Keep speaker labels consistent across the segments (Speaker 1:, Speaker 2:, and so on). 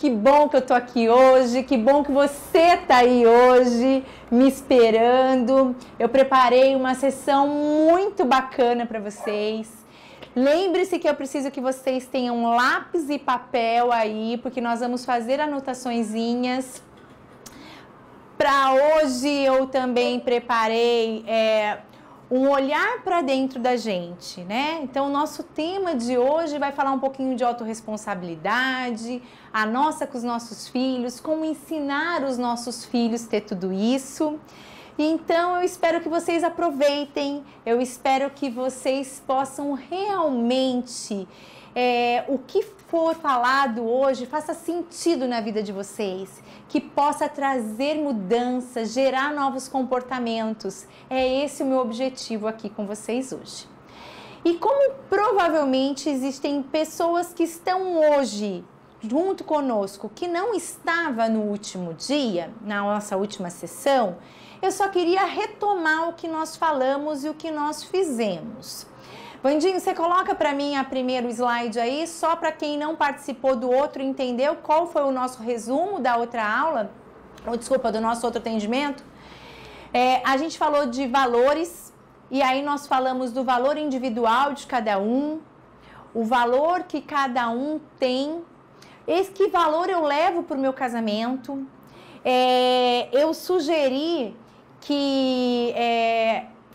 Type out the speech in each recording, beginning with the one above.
Speaker 1: Que bom que eu tô aqui hoje, que bom que você tá aí hoje me esperando. Eu preparei uma sessão muito bacana para vocês. Lembre-se que eu preciso que vocês tenham lápis e papel aí, porque nós vamos fazer anotaçõezinhas. Para hoje eu também preparei um olhar para dentro da gente, né? Então, o nosso tema de hoje vai falar um pouquinho de autorresponsabilidade, a nossa com os nossos filhos, como ensinar os nossos filhos a ter tudo isso. Então, eu espero que vocês aproveitem, eu espero que vocês possam realmente, o que for falado hoje, faça sentido na vida de vocês, que possa trazer mudanças, gerar novos comportamentos. É esse o meu objetivo aqui com vocês hoje. E como provavelmente existem pessoas que estão hoje junto conosco, que não estava no último dia, na nossa última sessão, eu só queria retomar o que nós falamos e o que nós fizemos. Vandinho, você coloca para mim a primeiro slide aí, só para quem não participou do outro entendeu qual foi o nosso resumo da outra aula, ou desculpa, do nosso outro atendimento. A gente falou de valores, e aí nós falamos do valor individual de cada um, o valor que cada um tem, que valor eu levo para o meu casamento. Eu sugeri que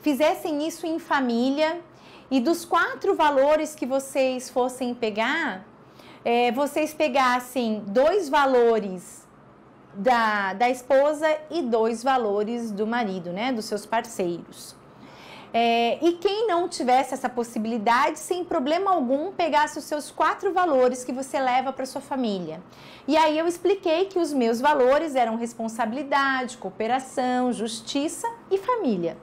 Speaker 1: fizessem isso em família, e dos 4 valores que vocês fossem pegar, vocês pegassem 2 valores da esposa e 2 valores do marido, né, dos seus parceiros. E quem não tivesse essa possibilidade, sem problema algum, pegasse os seus 4 valores que você leva para sua família. E aí eu expliquei que os meus valores eram responsabilidade, cooperação, justiça e família.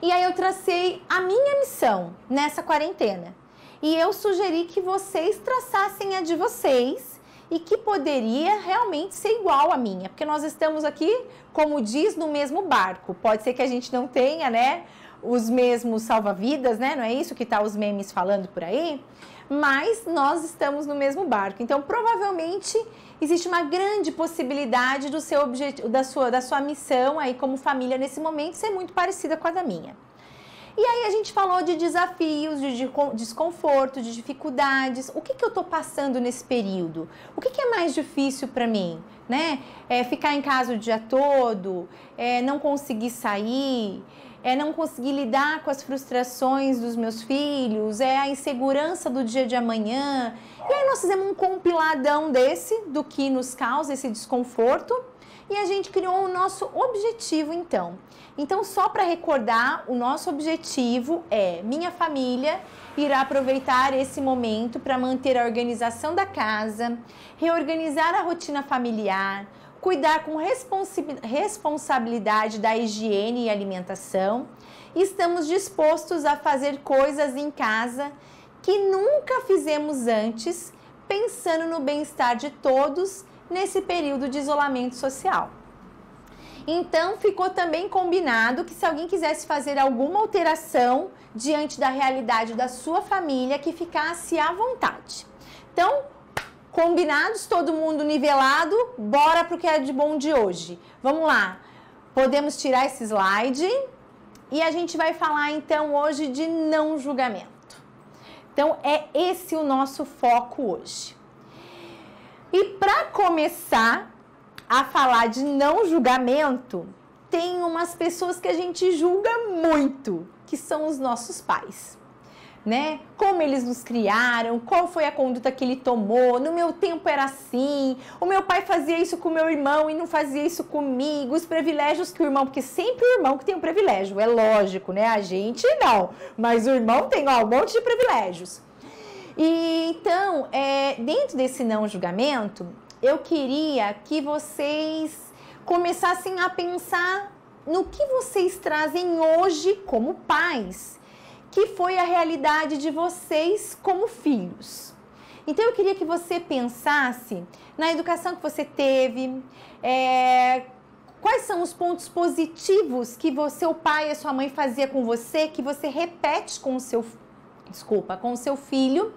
Speaker 1: E aí eu tracei a minha missão nessa quarentena. E eu sugeri que vocês traçassem a de vocês e que poderia realmente ser igual à minha. Porque nós estamos aqui, como diz, no mesmo barco. Pode ser que a gente não tenha, né, os mesmos salva-vidas, né? Não é isso que tá os memes falando por aí? Mas nós estamos no mesmo barco. Então, provavelmente, existe uma grande possibilidade do seu objetivo, da sua missão aí como família nesse momento ser muito parecida com a da minha. E aí a gente falou de desafios, de desconforto, de dificuldades. O que eu estou passando nesse período? O que é mais difícil para mim? Né? Ficar em casa o dia todo, não conseguir sair, não conseguir lidar com as frustrações dos meus filhos, a insegurança do dia de amanhã. E aí nós fizemos um compiladão do que nos causa esse desconforto e a gente criou o nosso objetivo então. Então, só para recordar, o nosso objetivo minha família irá aproveitar esse momento para manter a organização da casa, reorganizar a rotina familiar, cuidar com responsabilidade da higiene e alimentação. Estamos dispostos a fazer coisas em casa que nunca fizemos antes, pensando no bem-estar de todos nesse período de isolamento social. Então, ficou também combinado que se alguém quisesse fazer alguma alteração diante da realidade da sua família, que ficasse à vontade. Então, combinados, todo mundo nivelado, bora para o que é de bom de hoje. Vamos lá, podemos tirar esse slide e a gente vai falar então hoje de não julgamento. Então, é esse o nosso foco hoje. E para começar a falar de não julgamento, tem umas pessoas que a gente julga muito, que são os nossos pais, né? Como eles nos criaram, qual foi a conduta que ele tomou, no meu tempo era assim, o meu pai fazia isso com o meu irmão e não fazia isso comigo, os privilégios que o irmão, porque sempre o irmão que tem um privilégio, é lógico, né? A gente não, mas o irmão tem um monte de privilégios. E então, dentro desse não julgamento, eu queria que vocês começassem a pensar no que vocês trazem hoje como pais, que foi a realidade de vocês como filhos. Então, eu queria que você pensasse na educação que você teve, quais são os pontos positivos que seu pai e a sua mãe fazia com você, que você repete com o seu filho,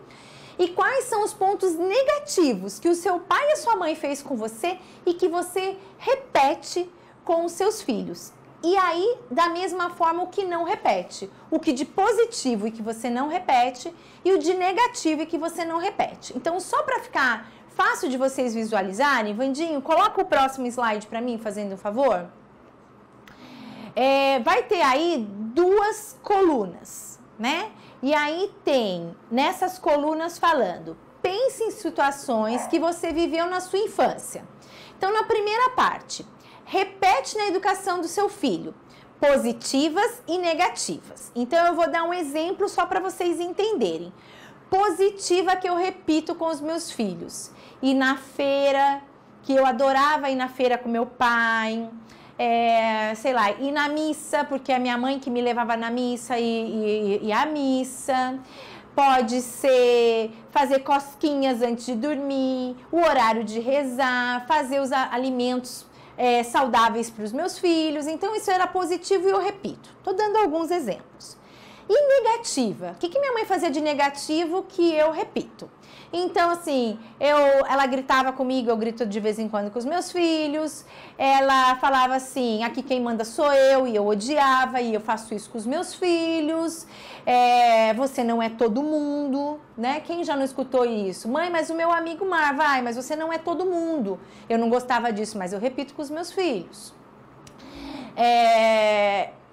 Speaker 1: E quais são os pontos negativos que o seu pai e a sua mãe fez com você e que você repete com os seus filhos? E aí, da mesma forma, o que não repete. O que de positivo e que você não repete e o de negativo e que você não repete. Então, só para ficar fácil de vocês visualizarem, Vandinho, coloca o próximo slide para mim, fazendo um favor. Vai ter aí 2 colunas, né? E aí tem nessas colunas falando, pense em situações que você viveu na sua infância. Então, na primeira parte, repete na educação do seu filho, positivas e negativas. Então, eu vou dar um exemplo só para vocês entenderem. Positiva que eu repito com os meus filhos. Ir na feira, que eu adorava ir na feira com meu pai. Sei lá, ir na missa, porque a minha mãe que me levava na missa e à missa. Pode ser fazer cosquinhas antes de dormir, o horário de rezar, fazer os alimentos saudáveis para os meus filhos. Então, isso era positivo e eu repito. Estou dando alguns exemplos. E negativa? O que minha mãe fazia de negativo que eu repito? Então, assim, ela gritava comigo, eu grito de vez em quando com os meus filhos. Ela falava assim, aqui quem manda sou eu, e eu odiava, e eu faço isso com os meus filhos. Você não é todo mundo, né? Quem já não escutou isso? Mãe, mas o meu amigo Mar, mas você não é todo mundo. Eu não gostava disso, mas eu repito com os meus filhos.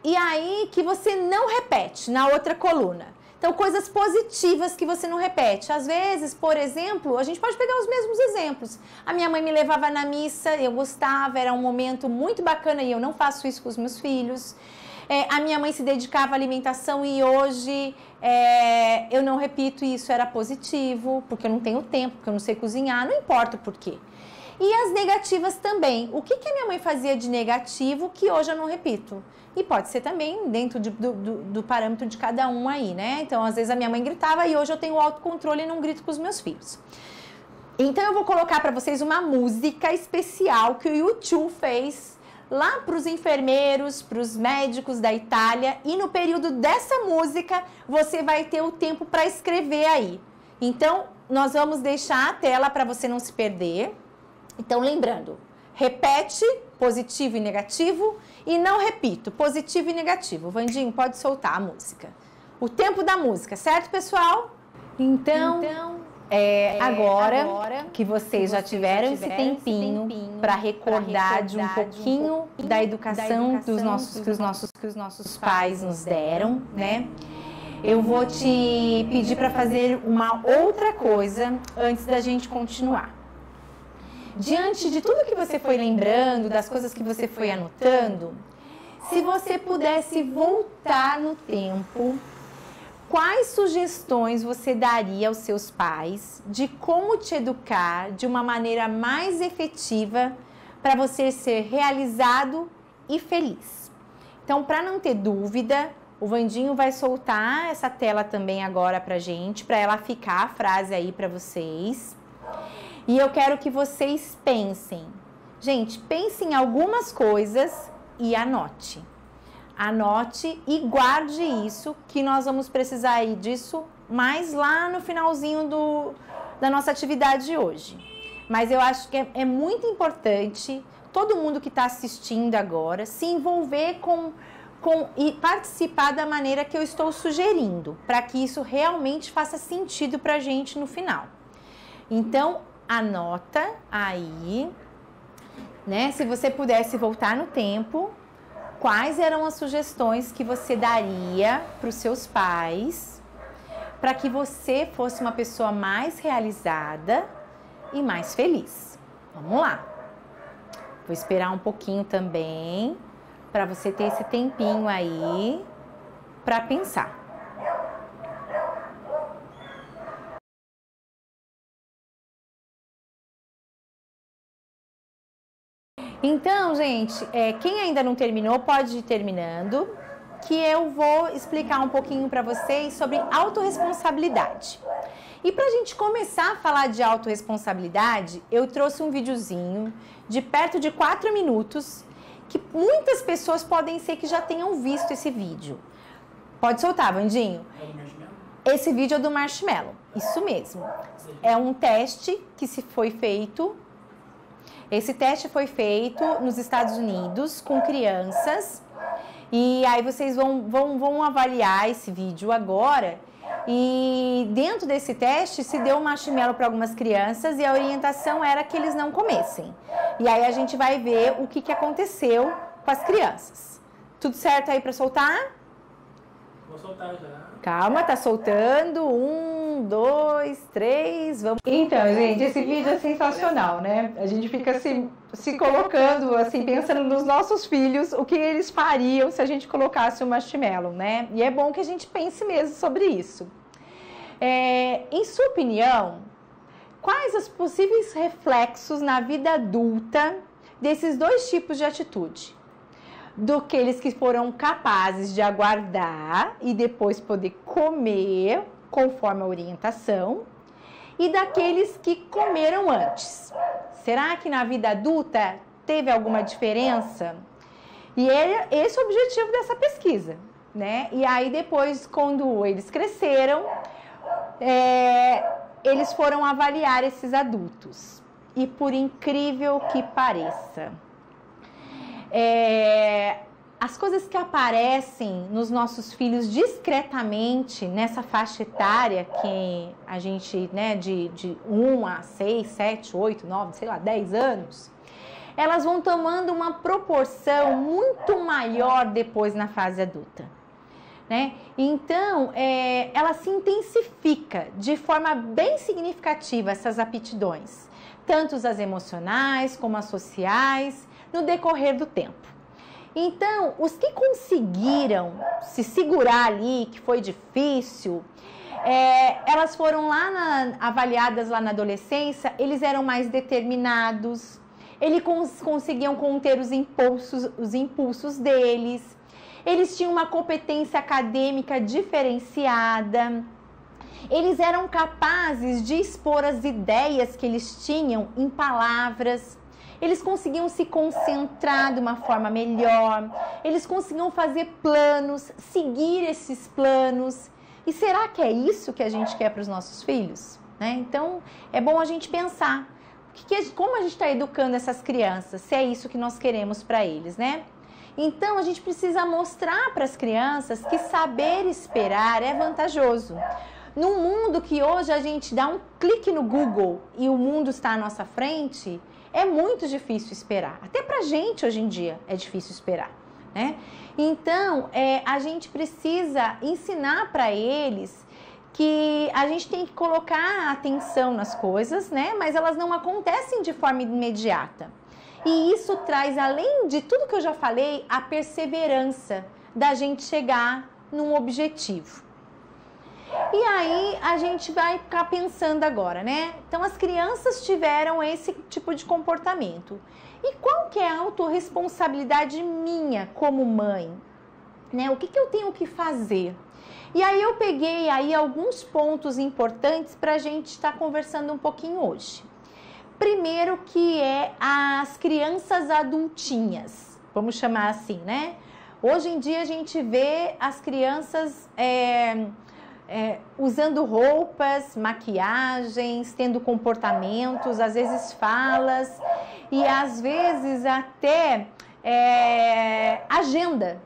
Speaker 1: E aí que você não repete na outra coluna. Então, coisas positivas que você não repete. Às vezes, por exemplo, a gente pode pegar os mesmos exemplos. A minha mãe me levava na missa, eu gostava, era um momento muito bacana e eu não faço isso com os meus filhos. A minha mãe se dedicava à alimentação e hoje eu não repito isso, era positivo, porque eu não tenho tempo, porque eu não sei cozinhar, não importa o porquê. E as negativas também. O que a minha mãe fazia de negativo que hoje eu não repito? E pode ser também dentro do parâmetro de cada um aí, né? Então, às vezes a minha mãe gritava e hoje eu tenho autocontrole e não grito com os meus filhos. Então, eu vou colocar para vocês uma música especial que o YouTube fez lá para os enfermeiros, para os médicos da Itália. E no período dessa música, você vai ter o tempo para escrever aí. Então, nós vamos deixar a tela para você não se perder. Então, lembrando, repete positivo e negativo e não repito, positivo e negativo. Vandinho, pode soltar a música. O tempo da música, certo, pessoal? Então agora que vocês já tiveram esse tempinho para recordar de um pouquinho da educação que os nossos pais nos deram, né? Eu vou te pedir para fazer uma outra coisa antes da gente continuar. Diante de tudo que você foi lembrando, das coisas que você foi anotando, se você pudesse voltar no tempo, quais sugestões você daria aos seus pais de como te educar de uma maneira mais efetiva para você ser realizado e feliz? Então, para não ter dúvida, o Vandinho vai soltar essa tela também agora para gente, para ela ficar a frase aí para vocês. E eu quero que vocês pensem. Gente, pensem em algumas coisas e anote. Anote e guarde isso, que nós vamos precisar aí disso mais lá no finalzinho da nossa atividade de hoje. Mas eu acho que é muito importante todo mundo que está assistindo agora se envolver e participar da maneira que eu estou sugerindo, para que isso realmente faça sentido para a gente no final. Então, anota aí, né? Se você pudesse voltar no tempo, quais eram as sugestões que você daria para os seus pais para que você fosse uma pessoa mais realizada e mais feliz? Vamos lá. Vou esperar um pouquinho também para você ter esse tempinho aí para pensar. Então, gente, quem ainda não terminou, pode ir terminando, que eu vou explicar um pouquinho para vocês sobre autorresponsabilidade. E para a gente começar a falar de autorresponsabilidade, eu trouxe um videozinho de perto de 4 minutos, que muitas pessoas podem ser que já tenham visto esse vídeo. Pode soltar, Vandinho. Esse vídeo é do marshmallow, isso mesmo. É um teste que se foi feito. Esse teste foi feito nos Estados Unidos com crianças. E aí vocês vão avaliar esse vídeo agora. E dentro desse teste se deu um marshmallow para algumas crianças e a orientação era que eles não comessem. E aí a gente vai ver o que aconteceu com as crianças. Tudo certo aí para soltar?
Speaker 2: Vou soltar já.
Speaker 1: Calma, tá soltando. 1, 2, 3, vamos. Então, gente, esse vídeo é sensacional, né? A gente fica se colocando, assim, pensando nos nossos filhos, o que eles fariam se a gente colocasse o marshmallow, né? E é bom que a gente pense mesmo sobre isso. Em sua opinião, quais os possíveis reflexos na vida adulta desses dois tipos de atitude? Daqueles que foram capazes de aguardar e depois poder comer conforme a orientação e daqueles que comeram antes. Será que na vida adulta teve alguma diferença? E esse é o objetivo dessa pesquisa, né? E aí depois, quando eles cresceram, eles foram avaliar esses adultos. E por incrível que pareça, as coisas que aparecem nos nossos filhos discretamente nessa faixa etária que a gente, né, de 1 a 6, 7, 8, 9, sei lá, 10 anos, elas vão tomando uma proporção muito maior depois na fase adulta, né? Então, ela se intensifica de forma bem significativa essas aptidões, tanto as emocionais como as sociais, no decorrer do tempo. Então, os que conseguiram se segurar ali, que foi difícil, elas foram avaliadas lá na adolescência, eles eram mais determinados, eles conseguiam conter os impulsos deles, eles tinham uma competência acadêmica diferenciada, eles eram capazes de expor as ideias que eles tinham em palavras. Eles conseguiam se concentrar de uma forma melhor, eles conseguiam fazer planos, seguir esses planos. E será que é isso que a gente quer para os nossos filhos? Né? Então, é bom a gente pensar como a gente está educando essas crianças, se é isso que nós queremos para eles, né? Então, a gente precisa mostrar para as crianças que saber esperar é vantajoso. Num mundo que hoje a gente dá um clique no Google e o mundo está à nossa frente, é muito difícil esperar. Até pra gente hoje em dia é difícil esperar, né? Então, a gente precisa ensinar para eles que a gente tem que colocar atenção nas coisas, né? Mas elas não acontecem de forma imediata. E isso traz, além de tudo que eu já falei, a perseverança da gente chegar num objetivo. E aí a gente vai ficar pensando agora, né? Então as crianças tiveram esse tipo de comportamento. E qual que é a autorresponsabilidade minha como mãe? Né? O que eu tenho que fazer? E aí eu peguei aí alguns pontos importantes para a gente estar conversando um pouquinho hoje. Primeiro que é as crianças adultinhas, vamos chamar assim, né? Hoje em dia a gente vê as crianças usando roupas, maquiagens, tendo comportamentos, às vezes falas e às vezes até agenda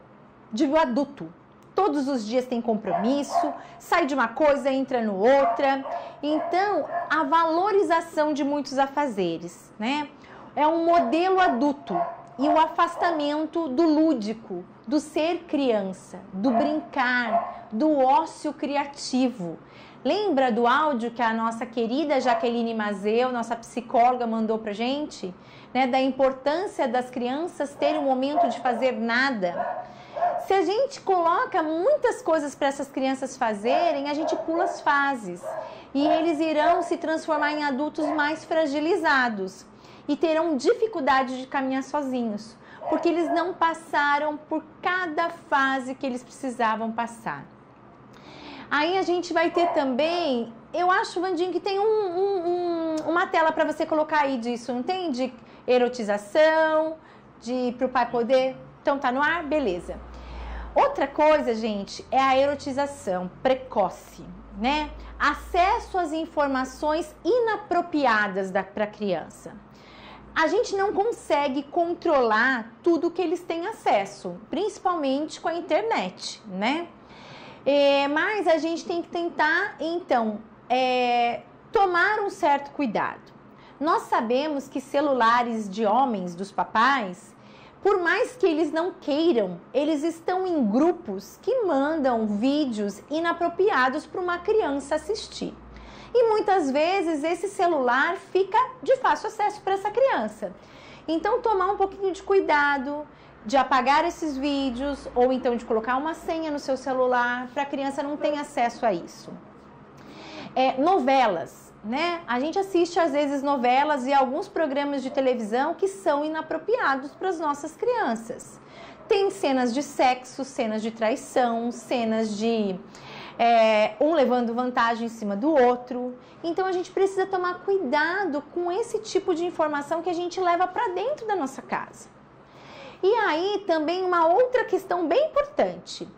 Speaker 1: de adulto. Todos os dias tem compromisso, sai de uma coisa, entra no outra. Então, a valorização de muitos afazeres, né? É um modelo adulto e o afastamento do lúdico, do ser criança, do brincar, do ócio criativo. Lembra do áudio que a nossa querida Jaqueline Mazeu, nossa psicóloga, mandou pra gente? Né? Da importância das crianças terem um momento de fazer nada. Se a gente coloca muitas coisas para essas crianças fazerem, a gente pula as fases. E eles irão se transformar em adultos mais fragilizados e terão dificuldade de caminhar sozinhos, porque eles não passaram por cada fase que eles precisavam passar. Aí a gente vai ter também, eu acho, Vandinho, que tem uma tela para você colocar aí disso, não tem? De erotização, para o pai poder... Então tá no ar? Beleza. Outra coisa, gente, é a erotização precoce. né? Acesso às informações inapropriadas para a criança. A gente não consegue controlar tudo que eles têm acesso, principalmente com a internet, né? Mas a gente tem que tentar, então, tomar um certo cuidado. Nós sabemos que celulares de homens, dos papais, por mais que eles não queiram, eles estão em grupos que mandam vídeos inapropriados para uma criança assistir. E muitas vezes esse celular fica de fácil acesso para essa criança. Então, tomar um pouquinho de cuidado de apagar esses vídeos ou então de colocar uma senha no seu celular para a criança não ter acesso a isso. Novelas, né? A gente assiste às vezes novelas e alguns programas de televisão que são inapropriados para as nossas crianças. Tem cenas de sexo, cenas de traição, cenas de um levando vantagem em cima do outro. Então a gente precisa tomar cuidado com esse tipo de informação que a gente leva para dentro da nossa casa. E aí também uma outra questão bem importante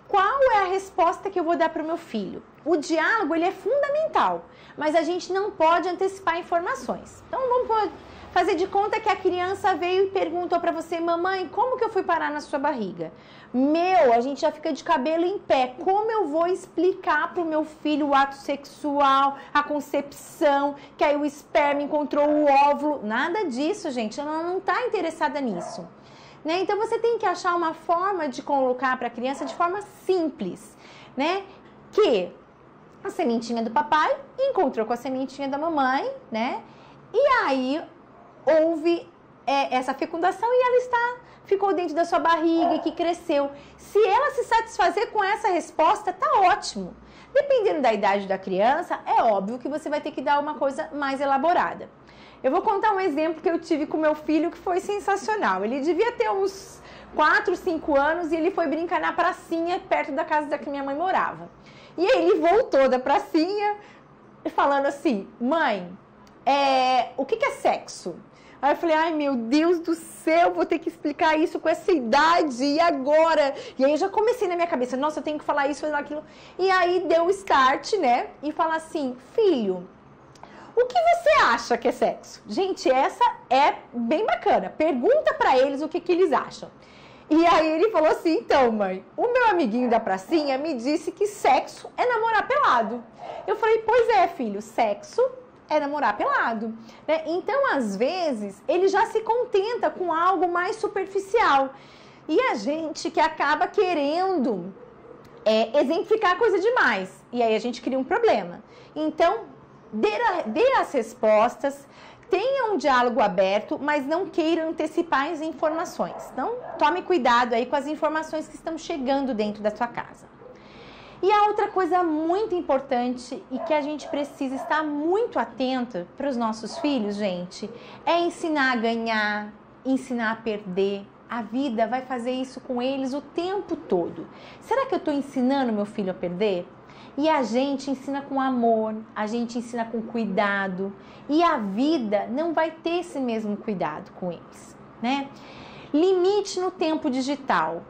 Speaker 1: qual é a resposta que eu vou dar para o meu filho. O diálogo ele é fundamental, mas a gente não pode antecipar informações. Então vamos fazer de conta que a criança veio e perguntou para você: mamãe, como que eu fui parar na sua barriga? A gente já fica de cabelo em pé. Como eu vou explicar para o meu filho o ato sexual, a concepção, que aí o esperma encontrou o óvulo? Nada disso, gente. Ela não está interessada nisso. Né? Então você tem que achar uma forma de colocar para a criança de forma simples, né? Que a sementinha do papai encontrou com a sementinha da mamãe, né? E aí houve essa fecundação e ela ficou dentro da sua barriga e que cresceu. Se ela se satisfazer com essa resposta, tá ótimo. Dependendo da idade da criança, é óbvio que você vai ter que dar uma coisa mais elaborada. Eu vou contar um exemplo que eu tive com meu filho que foi sensacional. Ele devia ter uns 4, 5 anos e ele foi brincar na pracinha perto da casa da que minha mãe morava. E aí ele voltou da pracinha falando assim: mãe, o que é sexo? Aí eu falei: ai meu Deus do céu, vou ter que explicar isso com essa idade, e agora? E aí eu já comecei na minha cabeça: nossa, eu tenho que falar isso, fazer aquilo. E aí deu o start, né? E fala assim: filho, o que você acha que é sexo? Gente, essa é bem bacana. Pergunta pra eles o que eles acham. E aí ele falou assim: então, mãe, o meu amiguinho da pracinha me disse que sexo é namorar pelado. Eu falei: pois é, filho, sexo é namorar pelado. Né? Então, às vezes, ele já se contenta com algo mais superficial. E a gente que acaba querendo exemplificar coisa demais. E aí a gente cria um problema. Então, dê as respostas, tenha um diálogo aberto, mas não queira antecipar as informações. Então, tome cuidado aí com as informações que estão chegando dentro da sua casa. E a outra coisa muito importante e que a gente precisa estar muito atento para os nossos filhos, gente, é ensinar a ganhar, ensinar a perder. A vida vai fazer isso com eles o tempo todo. Será que eu estou ensinando meu filho a perder? E a gente ensina com amor, a gente ensina com cuidado. E a vida não vai ter esse mesmo cuidado com eles, né? Limite no tempo digital.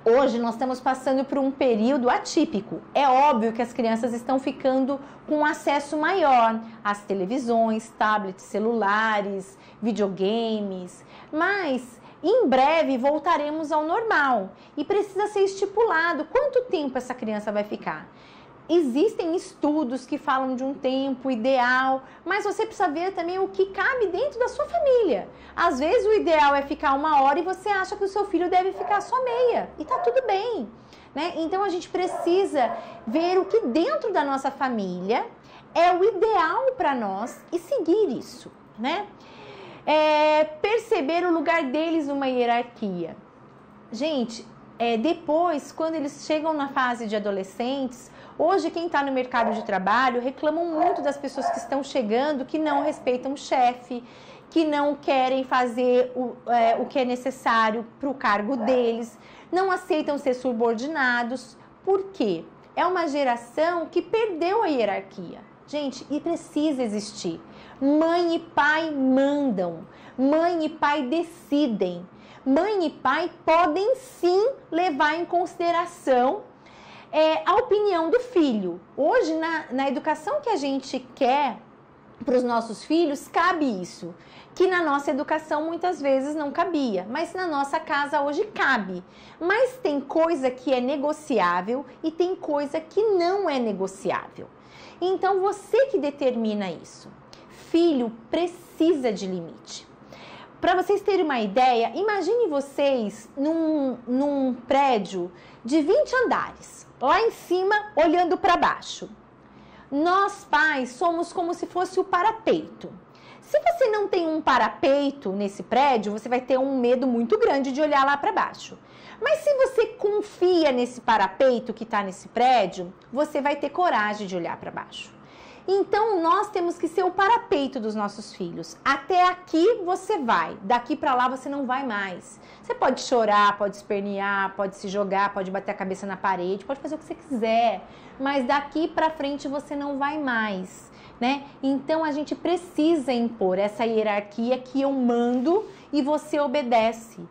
Speaker 1: Hoje nós estamos passando por um período atípico. É óbvio que as crianças estão ficando com acesso maior às televisões, tablets, celulares, videogames, mas em breve voltaremos ao normal e precisa ser estipulado quanto tempo essa criança vai ficar. Existem estudos que falam de um tempo ideal, mas você precisa ver também o que cabe dentro da sua família. Às vezes o ideal é ficar 1 hora e você acha que o seu filho deve ficar só meia. E tá tudo bem, né? Então a gente precisa ver o que dentro da nossa família é o ideal para nós e seguir isso, né? Perceber o lugar deles numa hierarquia. Gente, depois, quando eles chegam na fase de adolescentes, hoje quem está no mercado de trabalho reclamam muito das pessoas que estão chegando, que não respeitam o chefe, que não querem fazer o que é necessário para o cargo deles, não aceitam ser subordinados. Por quê? É uma geração que perdeu a hierarquia. Gente, e precisa existir. Mãe e pai mandam, mãe e pai decidem. Mãe e pai podem sim levar em consideração a opinião do filho. Hoje, na educação que a gente quer para os nossos filhos, cabe isso. Que na nossa educação muitas vezes não cabia, mas na nossa casa hoje cabe. Mas tem coisa que é negociável e tem coisa que não é negociável. Então você que determina isso. Filho precisa de limite. Para vocês terem uma ideia, imagine vocês num prédio de 20 andares, lá em cima olhando para baixo. Nós pais somos como se fosse o parapeito. Se você não tem um parapeito nesse prédio, você vai ter um medo muito grande de olhar lá para baixo. Mas se você confia nesse parapeito que está nesse prédio, você vai ter coragem de olhar para baixo. Então, nós temos que ser o parapeito dos nossos filhos. Até aqui você vai, daqui para lá você não vai mais. Você pode chorar, pode espernear, pode se jogar, pode bater a cabeça na parede, pode fazer o que você quiser, mas daqui para frente você não vai mais, né? Então, a gente precisa impor essa hierarquia que eu mando e você obedece.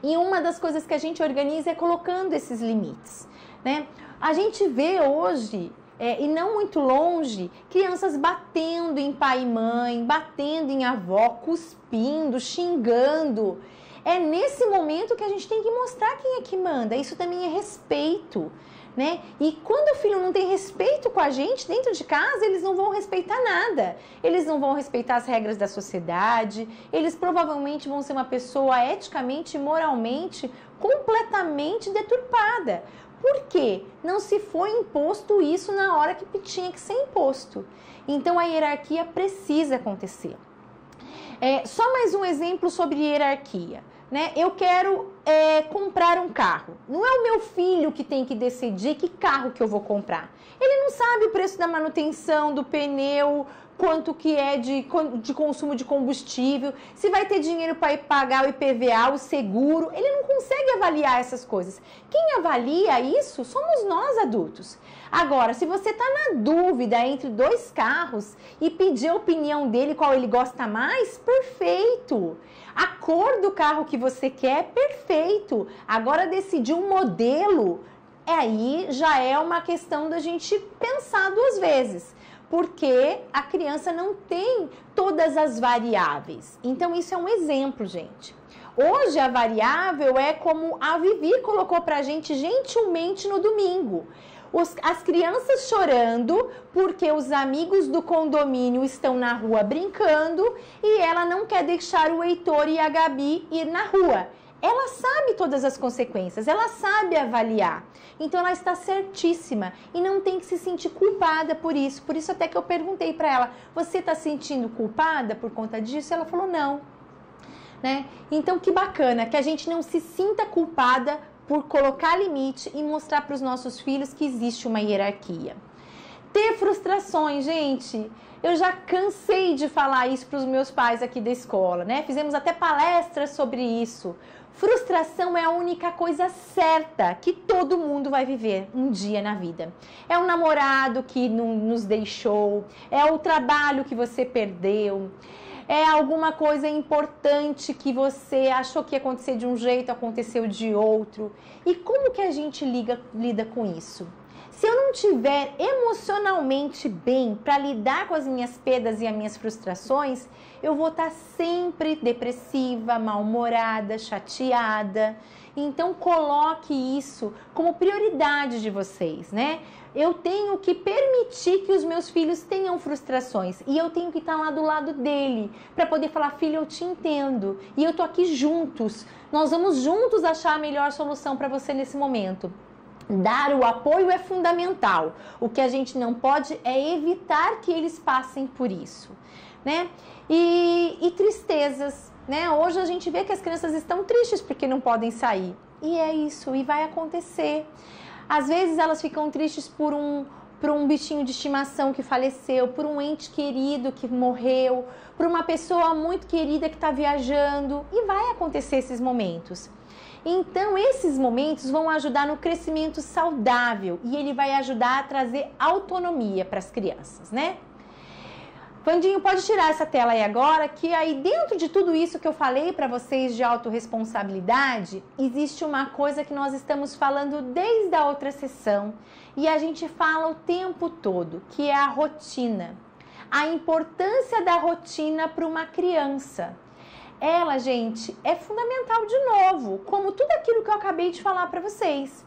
Speaker 1: E uma das coisas que a gente organiza é colocando esses limites, né? A gente vê hoje... e não muito longe, crianças batendo em pai e mãe, batendo em avó, cuspindo, xingando. É nesse momento que a gente tem que mostrar quem é que manda. Isso também é respeito, né? E quando o filho não tem respeito com a gente dentro de casa, eles não vão respeitar nada. Eles não vão respeitar as regras da sociedade, eles provavelmente vão ser uma pessoa eticamente e moralmente completamente deturpada. Por quê? Não se foi imposto isso na hora que tinha que ser imposto. Então, a hierarquia precisa acontecer. Só mais um exemplo sobre hierarquia, né? Eu quero comprar um carro. Não é o meu filho que tem que decidir que carro que eu vou comprar. Ele não sabe o preço da manutenção, do pneu, quanto que é de consumo de combustível, se vai ter dinheiro para pagar o IPVA, o seguro, ele não consegue avaliar essas coisas. Quem avalia isso somos nós adultos. Agora, se você está na dúvida entre dois carros e pedir a opinião dele, qual ele gosta mais, perfeito. A cor do carro que você quer, perfeito. Agora, decidir um modelo, aí já é uma questão da gente pensar duas vezes. Porque a criança não tem todas as variáveis. Então, isso é um exemplo, gente. Hoje, a variável é como a Vivi colocou pra gente gentilmente no domingo. As crianças chorando porque os amigos do condomínio estão na rua brincando e ela não quer deixar o Heitor e a Gabi ir na rua. Ela sabe todas as consequências, ela sabe avaliar. Então, ela está certíssima e não tem que se sentir culpada por isso. Por isso, até que eu perguntei para ela, você está se sentindo culpada por conta disso? Ela falou, não. Né? Então, que bacana que a gente não se sinta culpada por colocar limite e mostrar para os nossos filhos que existe uma hierarquia. Ter frustrações, gente... Eu já cansei de falar isso para os meus pais aqui da escola, né? Fizemos até palestras sobre isso. Frustração é a única coisa certa que todo mundo vai viver um dia na vida. É o namorado que não nos deixou, é o trabalho que você perdeu, é alguma coisa importante que você achou que ia acontecer de um jeito, aconteceu de outro. E como que a gente lida com isso? Se eu não estiver emocionalmente bem para lidar com as minhas perdas e as minhas frustrações, eu vou estar sempre depressiva, mal-humorada, chateada. Então, coloque isso como prioridade de vocês, né? Eu tenho que permitir que os meus filhos tenham frustrações e eu tenho que estar lá do lado dele para poder falar, filho, eu te entendo e eu tô aqui juntos. Nós vamos juntos achar a melhor solução para você nesse momento. Dar o apoio é fundamental. O que a gente não pode é evitar que eles passem por isso, né? E tristezas, né? Hoje a gente vê que as crianças estão tristes porque não podem sair. E é isso, e vai acontecer. Às vezes elas ficam tristes por um bichinho de estimação que faleceu, por um ente querido que morreu, por uma pessoa muito querida que está viajando. E vai acontecer esses momentos. Então, esses momentos vão ajudar no crescimento saudável e ele vai ajudar a trazer autonomia para as crianças, né? Vandinho, pode tirar essa tela aí agora, que aí dentro de tudo isso que eu falei para vocês de autorresponsabilidade, existe uma coisa que nós estamos falando desde a outra sessão e a gente fala o tempo todo, que é a rotina. A importância da rotina para uma criança. Ela, gente, é fundamental de novo, como tudo aquilo que eu acabei de falar para vocês.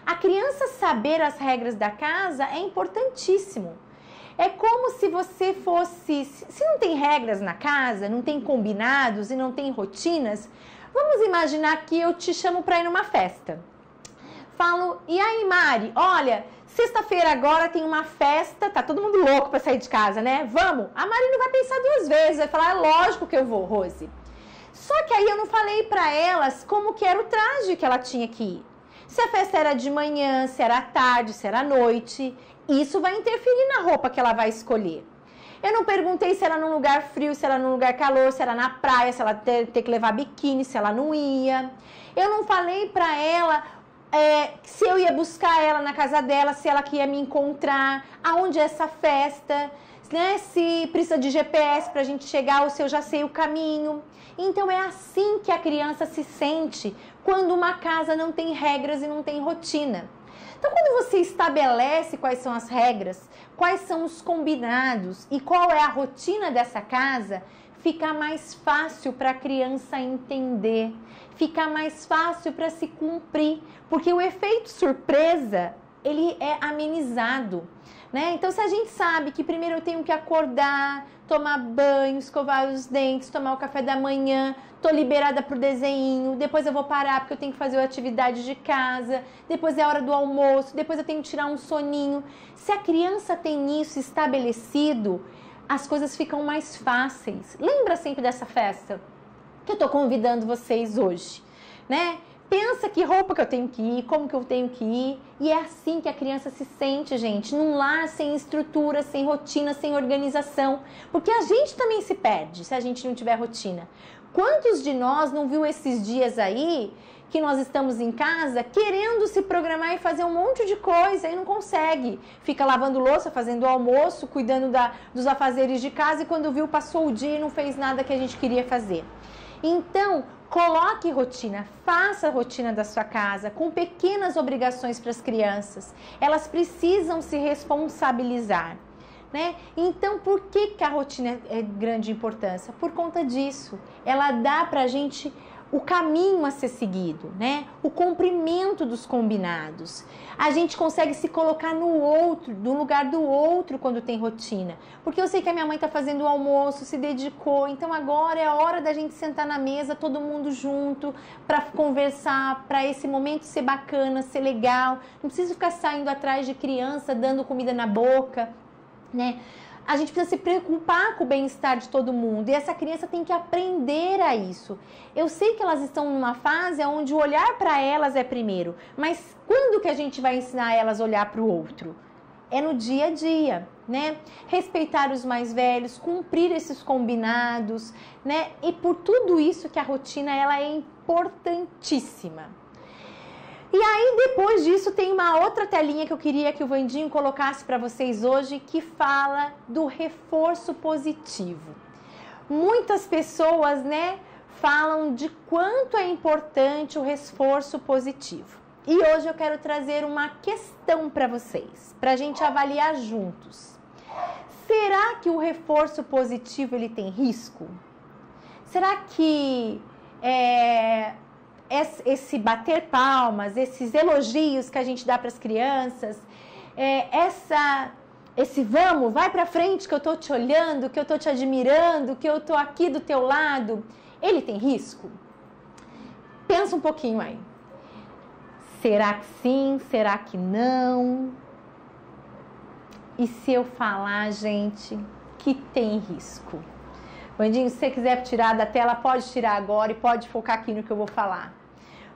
Speaker 1: A criança saber as regras da casa é importantíssimo. É como se você fosse... Se não tem regras na casa, não tem combinados e não tem rotinas, vamos imaginar que eu te chamo para ir numa festa. Falo, e aí, Mari, olha, sexta-feira agora tem uma festa, tá todo mundo louco para sair de casa, né? Vamos? A Mari não vai pensar duas vezes, vai falar, é lógico que eu vou, Rose. Só que aí eu não falei para elas como que era o traje que ela tinha que ir. Se a festa era de manhã, se era à tarde, se era à noite, isso vai interferir na roupa que ela vai escolher. Eu não perguntei se era num lugar frio, se era num lugar calor, se era na praia, se ela ter que levar biquíni, se ela não ia. Eu não falei para ela se eu ia buscar ela na casa dela, se ela que ia me encontrar, aonde é essa festa, né? Se precisa de GPS para a gente chegar ou se eu já sei o caminho. Então é assim que a criança se sente quando uma casa não tem regras e não tem rotina. Então, quando você estabelece quais são as regras, quais são os combinados e qual é a rotina dessa casa, fica mais fácil para a criança entender, fica mais fácil para se cumprir, porque o efeito surpresa, ele é amenizado, né? Então, se a gente sabe que primeiro eu tenho que acordar, tomar banho, escovar os dentes, tomar o café da manhã, tô liberada pro desenho, depois eu vou parar porque eu tenho que fazer a atividade de casa, depois é a hora do almoço, depois eu tenho que tirar um soninho. Se a criança tem isso estabelecido, as coisas ficam mais fáceis. Lembra sempre dessa festa que eu tô convidando vocês hoje, né? Pensa que roupa que eu tenho que ir, como que eu tenho que ir. E é assim que a criança se sente, gente, num lar sem estrutura, sem rotina, sem organização. Porque a gente também se perde se a gente não tiver rotina. Quantos de nós não viu esses dias aí que nós estamos em casa querendo se programar e fazer um monte de coisa e não consegue? Fica lavando louça, fazendo almoço, cuidando dos afazeres de casa e quando viu passou o dia e não fez nada que a gente queria fazer. Então, coloque rotina, faça a rotina da sua casa com pequenas obrigações para as crianças. Elas precisam se responsabilizar, né? Então, por que a rotina é de grande importância? Por conta disso. Ela dá para a gente o caminho a ser seguido, né? O cumprimento dos combinados. A gente consegue se colocar no outro, no lugar do outro quando tem rotina. Porque eu sei que a minha mãe está fazendo o almoço, se dedicou, então agora é a hora da gente sentar na mesa, todo mundo junto, para conversar, para esse momento ser bacana, ser legal. Não precisa ficar saindo atrás de criança, dando comida na boca, né? A gente precisa se preocupar com o bem-estar de todo mundo e essa criança tem que aprender a isso. Eu sei que elas estão numa fase onde o olhar para elas é primeiro, mas quando que a gente vai ensinar elas a olhar para o outro? É no dia a dia, né? Respeitar os mais velhos, cumprir esses combinados, né? E por tudo isso que a rotina ela é importantíssima. E aí, depois disso, tem uma outra telinha que eu queria que o Vandinho colocasse para vocês hoje, que fala do reforço positivo. Muitas pessoas, né, falam de quanto é importante o reforço positivo. E hoje eu quero trazer uma questão para vocês, para a gente avaliar juntos. Será que o reforço positivo ele tem risco? Será que esse bater palmas, esses elogios que a gente dá para as crianças, esse vamos, vai para frente que eu estou te olhando, que eu estou te admirando, que eu estou aqui do teu lado, ele tem risco? Pensa um pouquinho aí. Será que sim? Será que não? E se eu falar, gente, que tem risco? Vandinho, se você quiser tirar da tela, pode tirar agora e pode focar aqui no que eu vou falar.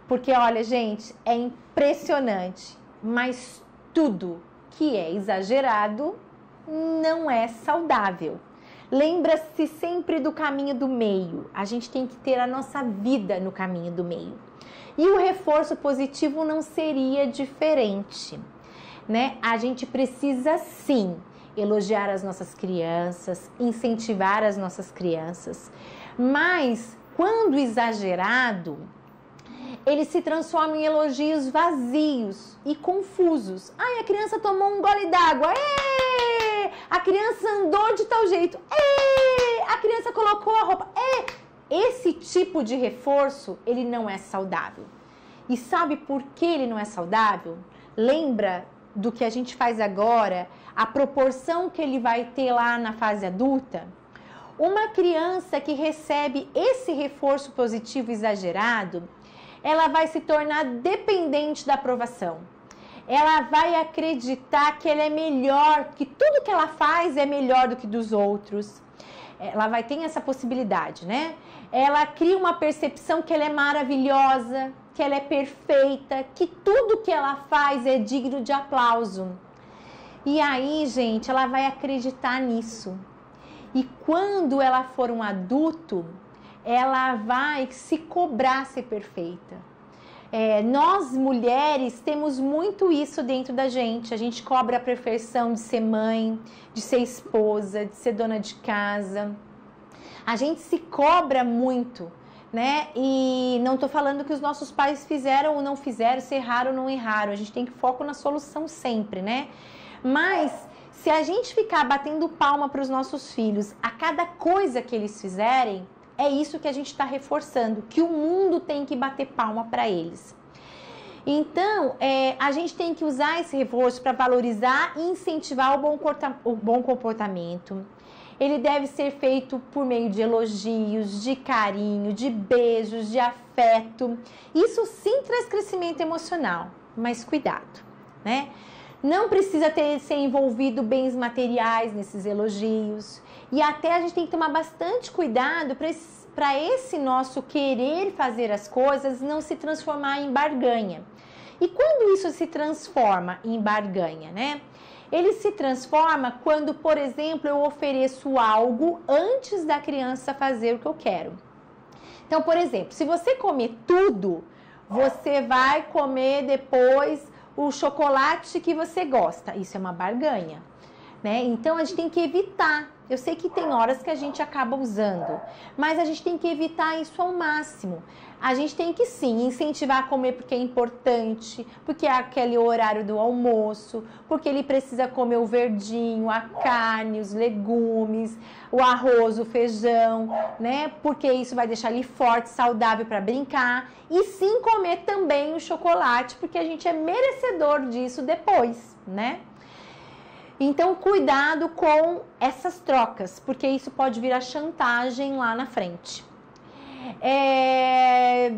Speaker 1: Porque, olha, gente, é impressionante, mas tudo que é exagerado não é saudável. Lembra-se sempre do caminho do meio. A gente tem que ter a nossa vida no caminho do meio. E o reforço positivo não seria diferente, né? A gente precisa, sim, elogiar as nossas crianças, incentivar as nossas crianças, mas quando exagerado, ele se transforma em elogios vazios e confusos. Ai, a criança tomou um gole d'água, a criança andou de tal jeito, a criança colocou a roupa, Esse tipo de reforço, ele não é saudável. E sabe por que ele não é saudável? Lembra do que a gente faz agora, a proporção que ele vai ter lá na fase adulta? Uma criança que recebe esse reforço positivo exagerado, ela vai se tornar dependente da aprovação. Ela vai acreditar que ela é melhor, que tudo que ela faz é melhor do que dos outros. Ela vai ter essa possibilidade, né? Ela cria uma percepção que ela é maravilhosa, que ela é perfeita, que tudo que ela faz é digno de aplauso. E aí, gente, ela vai acreditar nisso. E quando ela for um adulto, ela vai se cobrar ser perfeita. Nós, mulheres, temos muito isso dentro da gente. A gente cobra a perfeição de ser mãe, de ser esposa, de ser dona de casa. A gente se cobra muito, né? E não tô falando que os nossos pais fizeram ou não fizeram, se erraram ou não erraram. A gente tem que foco na solução sempre, né? Mas se a gente ficar batendo palma para os nossos filhos a cada coisa que eles fizerem, é isso que a gente está reforçando, que o mundo tem que bater palma para eles. Então, a gente tem que usar esse reforço para valorizar e incentivar o bom comportamento. Ele deve ser feito por meio de elogios, de carinho, de beijos, de afeto. Isso sim traz crescimento emocional, mas cuidado, né? Não precisa ser envolvido bens materiais nesses elogios. E até a gente tem que tomar bastante cuidado para esse nosso querer fazer as coisas não se transformar em barganha. E quando isso se transforma em barganha, né? Ele se transforma quando, por exemplo, eu ofereço algo antes da criança fazer o que eu quero. Então, por exemplo, se você comer tudo, você vai comer depois o chocolate que você gosta. Isso é uma barganha, né? Então, a gente tem que evitar. Eu sei que tem horas que a gente acaba usando, mas a gente tem que evitar isso ao máximo. A gente tem que sim incentivar a comer porque é importante, porque é aquele horário do almoço, porque ele precisa comer o verdinho, a carne, os legumes, o arroz, o feijão, né? Porque isso vai deixar ele forte, saudável para brincar. E sim comer também o chocolate, porque a gente é merecedor disso depois, né? Então, cuidado com essas trocas, porque isso pode virar chantagem lá na frente.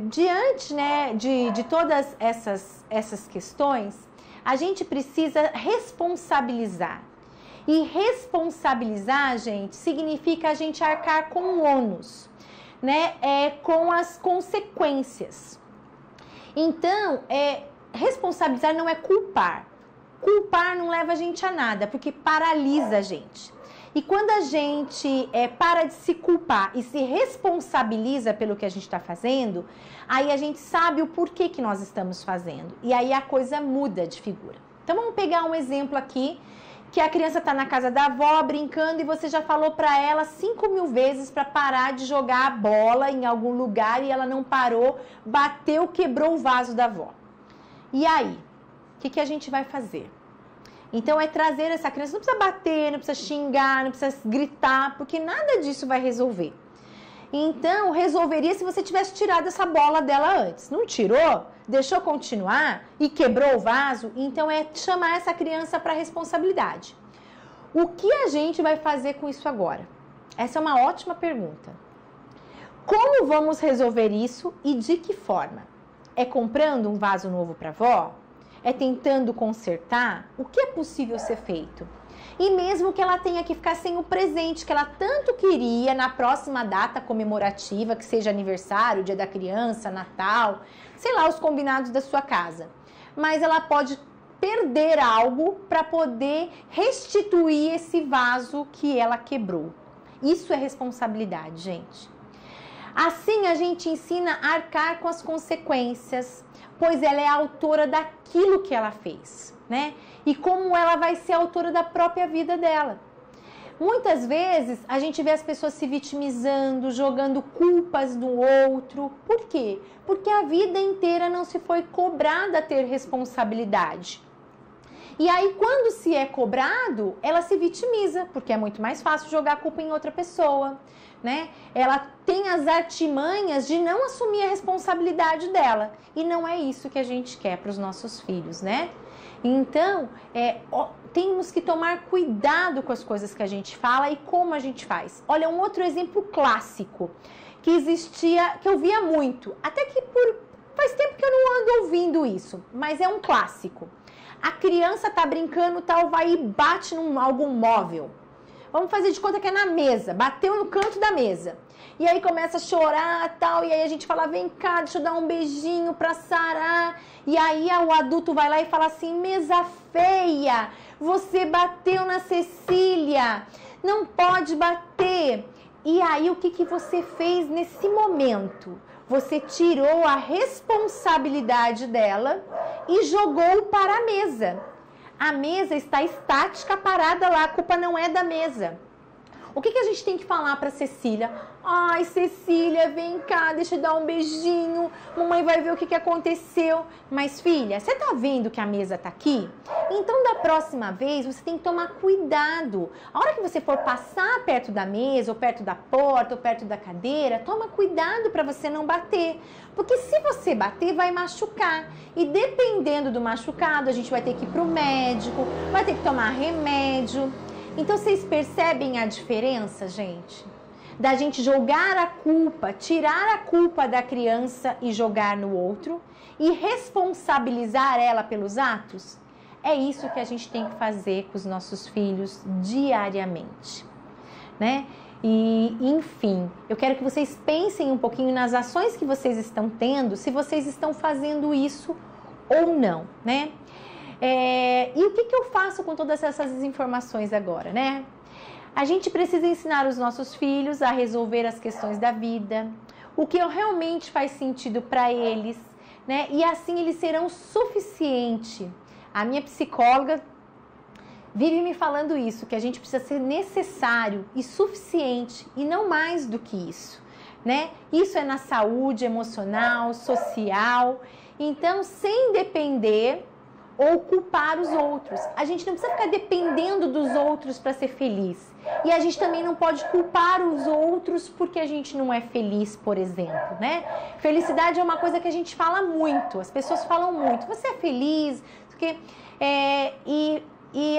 Speaker 1: Diante, né, de todas essas questões, a gente precisa responsabilizar. E responsabilizar, gente, significa a gente arcar com o ônus, né, com as consequências. Então, responsabilizar não é culpar. Culpar não leva a gente a nada, porque paralisa a gente. E quando a gente para de se culpar e se responsabiliza pelo que a gente está fazendo, aí a gente sabe o porquê que nós estamos fazendo. E aí a coisa muda de figura. Então vamos pegar um exemplo aqui, que a criança está na casa da avó brincando e você já falou para ela 5.000 vezes para parar de jogar a bola em algum lugar e ela não parou, bateu, quebrou o vaso da avó. E aí? O que a gente vai fazer? Então, é trazer essa criança, não precisa bater, não precisa xingar, não precisa gritar, porque nada disso vai resolver. Então, resolveria se você tivesse tirado essa bola dela antes. Não tirou? Deixou continuar e quebrou o vaso? Então, é chamar essa criança para a responsabilidade. O que a gente vai fazer com isso agora? Essa é uma ótima pergunta. Como vamos resolver isso e de que forma? É comprando um vaso novo para a avó? É tentando consertar? O que é possível ser feito? E mesmo que ela tenha que ficar sem o presente que ela tanto queria na próxima data comemorativa, que seja aniversário, dia da criança, Natal, sei lá, os combinados da sua casa. Mas ela pode perder algo para poder restituir esse vaso que ela quebrou. Isso é responsabilidade, gente. Assim a gente ensina a arcar com as consequências, pois ela é a autora daquilo que ela fez, né? E como ela vai ser autora da própria vida dela. Muitas vezes a gente vê as pessoas se vitimizando, jogando culpas no outro. Por quê? Porque a vida inteira não se foi cobrada a ter responsabilidade. E aí, quando se é cobrado, ela se vitimiza, porque é muito mais fácil jogar a culpa em outra pessoa, né? Ela tem as artimanhas de não assumir a responsabilidade dela. E não é isso que a gente quer para os nossos filhos, né? Então, temos que tomar cuidado com as coisas que a gente fala e como a gente faz. Olha, um outro exemplo clássico que existia, que eu via muito, até que faz tempo que eu não ando ouvindo isso, mas é um clássico. A criança tá brincando, tal, vai e bate em algum móvel. Vamos fazer de conta que é na mesa, bateu no canto da mesa. E aí começa a chorar, tal, e aí a gente fala, vem cá, deixa eu dar um beijinho pra sarar. E aí o adulto vai lá e fala assim, mesa feia, você bateu na Cecília, não pode bater. E aí o que você fez nesse momento? Você tirou a responsabilidade dela e jogou para a mesa. A mesa está estática, parada lá, a culpa não é da mesa. O que a gente tem que falar para Cecília? Ai, Cecília, vem cá, deixa eu dar um beijinho, mamãe vai ver o que aconteceu. Mas filha, você tá vendo que a mesa tá aqui? Então da próxima vez você tem que tomar cuidado. A hora que você for passar perto da mesa, ou perto da porta, ou perto da cadeira, toma cuidado para você não bater. Porque se você bater, vai machucar. E dependendo do machucado, a gente vai ter que ir pro médico, vai ter que tomar remédio. Então, vocês percebem a diferença, gente? Da gente jogar a culpa, tirar a culpa da criança e jogar no outro e responsabilizar ela pelos atos? É isso que a gente tem que fazer com os nossos filhos diariamente, né? E, enfim, eu quero que vocês pensem um pouquinho nas ações que vocês estão tendo, se vocês estão fazendo isso ou não, né? E o que eu faço com todas essas informações agora, né? A gente precisa ensinar os nossos filhos a resolver as questões da vida, o que realmente faz sentido para eles, né? E assim eles serão suficiente. A minha psicóloga vive me falando isso, que a gente precisa ser necessário e suficiente e não mais do que isso, né? Isso é na saúde emocional, social. Então, sem depender ou culpar os outros. A gente não precisa ficar dependendo dos outros para ser feliz. E a gente também não pode culpar os outros porque a gente não é feliz, por exemplo, né? Felicidade é uma coisa que a gente fala muito, as pessoas falam muito. Você é feliz? Porque,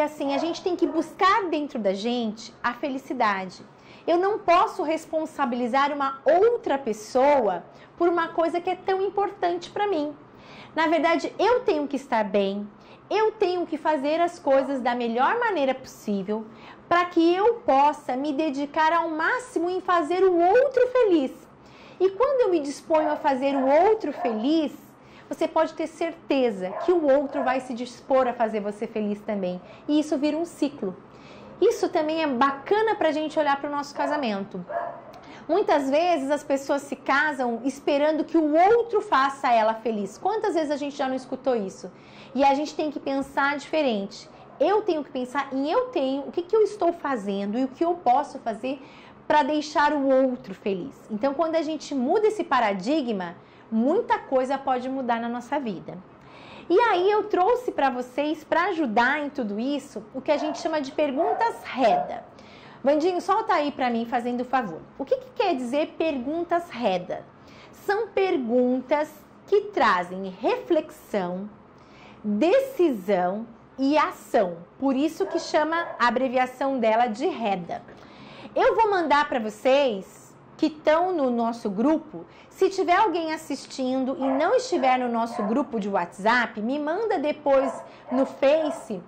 Speaker 1: assim, a gente tem que buscar dentro da gente a felicidade. Eu não posso responsabilizar uma outra pessoa por uma coisa que é tão importante para mim. Na verdade, eu tenho que estar bem, eu tenho que fazer as coisas da melhor maneira possível para que eu possa me dedicar ao máximo em fazer o outro feliz. E quando eu me disponho a fazer o outro feliz, você pode ter certeza que o outro vai se dispor a fazer você feliz também. E isso vira um ciclo. Isso também é bacana para a gente olhar para o nosso casamento. Muitas vezes as pessoas se casam esperando que o outro faça ela feliz. Quantas vezes a gente já não escutou isso? E a gente tem que pensar diferente. Eu tenho que pensar em o que eu estou fazendo e o que eu posso fazer para deixar o outro feliz. Então, quando a gente muda esse paradigma, muita coisa pode mudar na nossa vida. E aí eu trouxe para vocês, para ajudar em tudo isso, o que a gente chama de perguntas reda. Vandinho, solta aí para mim, fazendo o favor. O que quer dizer perguntas reda? São perguntas que trazem reflexão, decisão e ação. Por isso que chama a abreviação dela de reda. Eu vou mandar para vocês que estão no nosso grupo. Se tiver alguém assistindo e não estiver no nosso grupo de WhatsApp, me manda depois no Face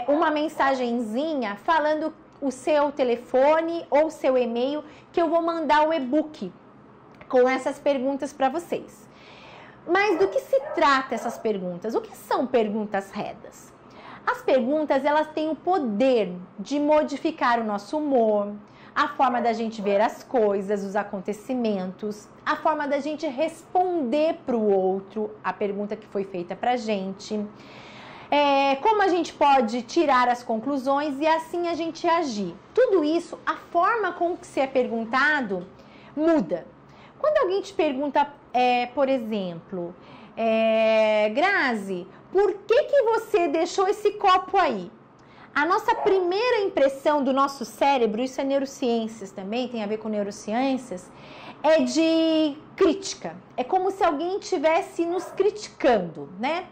Speaker 1: uma mensagenzinha falando o seu telefone ou seu e-mail, que eu vou mandar o e-book com essas perguntas para vocês. Mas do que se trata essas perguntas? O que são perguntas redas? As perguntas, elas têm o poder de modificar o nosso humor, a forma da gente ver as coisas, os acontecimentos, a forma da gente responder para o outro a pergunta que foi feita para a gente, como a gente pode tirar as conclusões e assim a gente agir. Tudo isso, a forma com que se é perguntado muda. Quando alguém te pergunta, por exemplo, Grazi, por que você deixou esse copo aí? A nossa primeira impressão do nosso cérebro, isso é neurociências também, tem a ver com neurociências, é de crítica. É como se alguém estivesse nos criticando, né?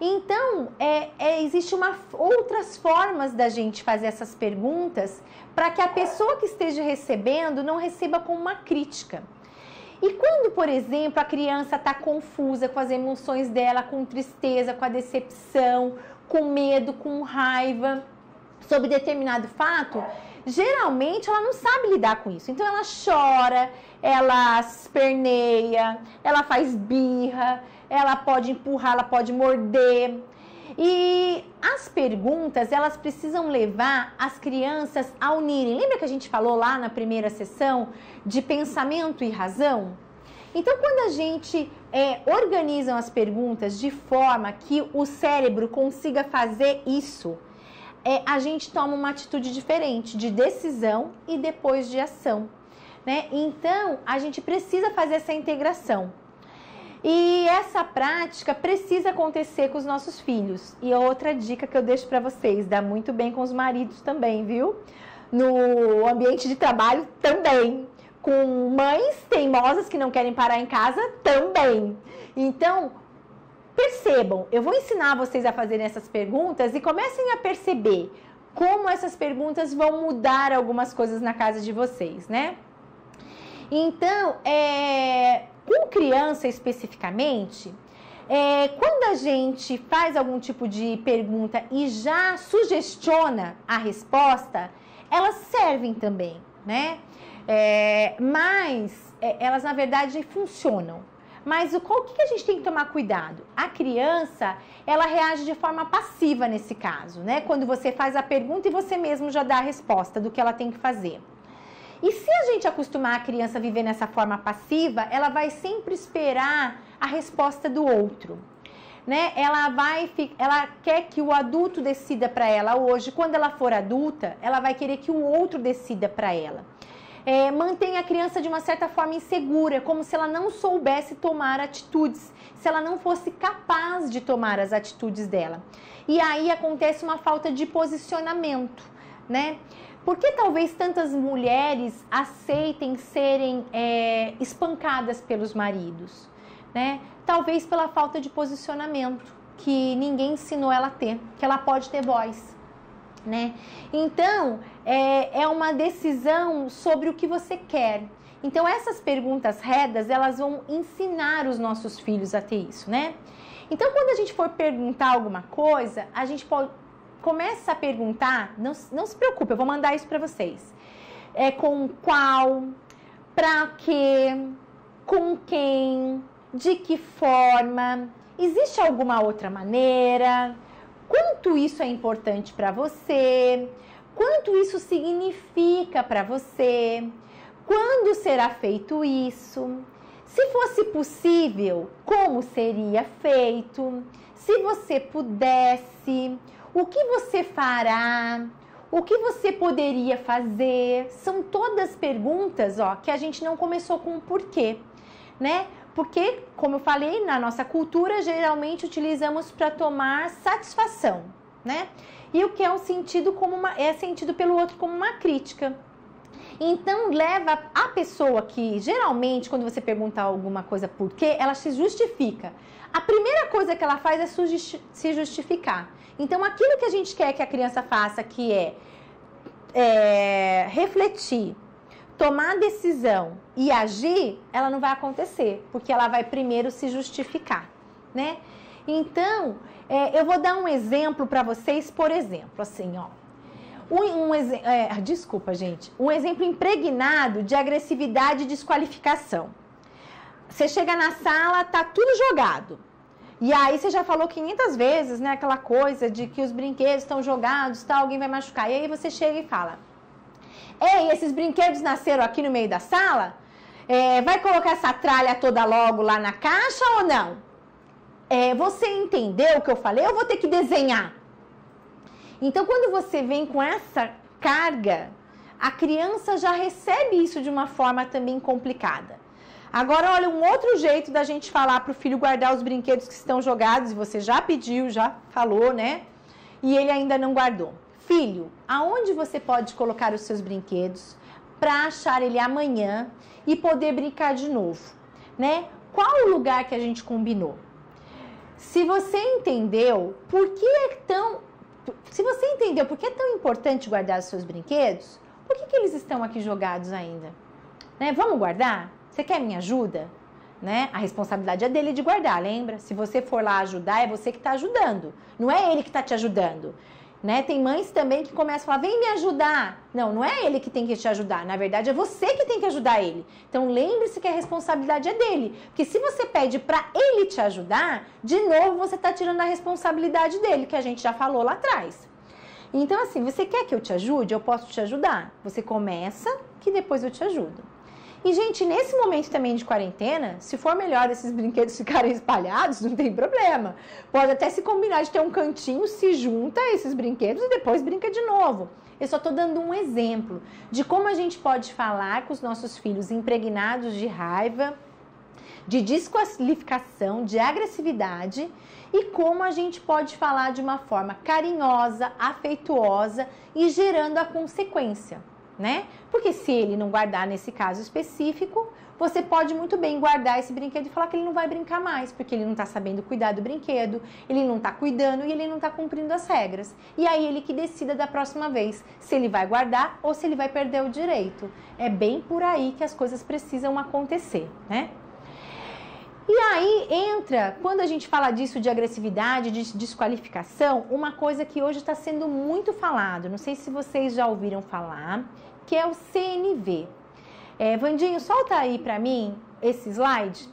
Speaker 1: Então, existem outras formas da gente fazer essas perguntas para que a pessoa que esteja recebendo não receba como uma crítica. E quando, por exemplo, a criança está confusa com as emoções dela, com tristeza, com a decepção, com medo, com raiva sobre determinado fato, geralmente ela não sabe lidar com isso. Então ela chora, ela esperneia, ela faz birra, ela pode empurrar, ela pode morder. E as perguntas, elas precisam levar as crianças a unirem. Lembra que a gente falou lá na primeira sessão de pensamento e razão? Então, quando a gente organiza as perguntas de forma que o cérebro consiga fazer isso, a gente toma uma atitude diferente de decisão e depois de ação, né? Então, a gente precisa fazer essa integração. E essa prática precisa acontecer com os nossos filhos. E outra dica que eu deixo para vocês, dá muito bem com os maridos também, viu? No ambiente de trabalho também. Com mães teimosas que não querem parar em casa também. Então, percebam, eu vou ensinar vocês a fazerem essas perguntas e comecem a perceber como essas perguntas vão mudar algumas coisas na casa de vocês, né? Então, com criança especificamente, quando a gente faz algum tipo de pergunta e já sugestiona a resposta, elas servem também, né? Mas elas, na verdade, funcionam. Mas o que a gente tem que tomar cuidado? A criança, ela reage de forma passiva nesse caso, né? Quando você faz a pergunta e você mesmo já dá a resposta do que ela tem que fazer. E se a gente acostumar a criança a viver nessa forma passiva, ela vai sempre esperar a resposta do outro, né? Ela quer que o adulto decida para ela hoje. Quando ela for adulta, ela vai querer que o outro decida para ela. Mantém a criança de uma certa forma insegura, como se ela não soubesse tomar atitudes, se ela não fosse capaz de tomar as atitudes dela. E aí acontece uma falta de posicionamento, né? Por que talvez tantas mulheres aceitem serem espancadas pelos maridos, né? Talvez pela falta de posicionamento, que ninguém ensinou ela a ter, que ela pode ter voz, né? Então, é uma decisão sobre o que você quer. Então, essas perguntas redas, elas vão ensinar os nossos filhos a ter isso, né? Então, quando a gente for perguntar alguma coisa, a gente começa a perguntar, não se preocupe, eu vou mandar isso para vocês. Com qual, para quê, com quem, de que forma, existe alguma outra maneira? Quanto isso é importante para você? Quanto isso significa para você? Quando será feito isso? Se fosse possível, como seria feito? Se você pudesse, o que você fará? O que você poderia fazer? São todas perguntas, que a gente não começou com o porquê, né? Porque, como eu falei, na nossa cultura, geralmente utilizamos para tomar satisfação, né? E o que é sentido sentido pelo outro como uma crítica. Então, leva a pessoa que, geralmente, quando você perguntar alguma coisa por quê, ela se justifica. A primeira coisa que ela faz é se justificar. Então, aquilo que a gente quer que a criança faça, que é refletir, tomar decisão e agir, ela não vai acontecer, porque ela vai primeiro se justificar, né? Então, eu vou dar um exemplo para vocês, por exemplo, assim, desculpa, gente. Um exemplo impregnado de agressividade e desqualificação. Você chega na sala, tá tudo jogado. E aí você já falou 500 vezes, né? Aquela coisa de que os brinquedos estão jogados, tá, alguém vai machucar. E aí você chega e fala: Ei, esses brinquedos nasceram aqui no meio da sala? Vai colocar essa tralha toda logo lá na caixa ou não? Você entendeu o que eu falei? Eu vou ter que desenhar. Então, quando você vem com essa carga, a criança já recebe isso de uma forma também complicada. Agora, olha, um outro jeito da gente falar para o filho guardar os brinquedos que estão jogados, e você já pediu, já falou, né? E ele ainda não guardou. Filho, aonde você pode colocar os seus brinquedos para achar ele amanhã e poder brincar de novo, né? Qual o lugar que a gente combinou? Se você entendeu por que é tão importante guardar os seus brinquedos, por que eles estão aqui jogados ainda? Né? Vamos guardar? Você quer minha ajuda? Né? A responsabilidade é dele de guardar, lembra? Se você for lá ajudar, é você que está ajudando. Não é ele que está te ajudando. Né? Tem mães também que começam a falar, vem me ajudar. Não é ele que tem que te ajudar. Na verdade, é você que tem que ajudar ele. Então, lembre-se que a responsabilidade é dele. Porque se você pede para ele te ajudar, de novo você está tirando a responsabilidade dele, que a gente já falou lá atrás. Então, assim, você quer que eu te ajude? Eu posso te ajudar. Você começa, que depois eu te ajudo. E, gente, nesse momento também de quarentena, se for melhor esses brinquedos ficarem espalhados, não tem problema. Pode até se combinar de ter um cantinho, se junta esses brinquedos e depois brinca de novo. Eu só estou dando um exemplo de como a gente pode falar com os nossos filhos impregnados de raiva, de desqualificação, de agressividade e como a gente pode falar de uma forma carinhosa, afetuosa e gerando a consequência, né? Porque se ele não guardar nesse caso específico, você pode muito bem guardar esse brinquedo e falar que ele não vai brincar mais, porque ele não está sabendo cuidar do brinquedo, ele não está cuidando e ele não está cumprindo as regras. E aí ele que decida da próxima vez se ele vai guardar ou se ele vai perder o direito. É bem por aí que as coisas precisam acontecer, né? E aí entra, quando a gente fala disso de agressividade, de desqualificação, uma coisa que hoje está sendo muito falado, não sei se vocês já ouviram falar, que é o CNV. Vandinho, solta aí para mim esse slide,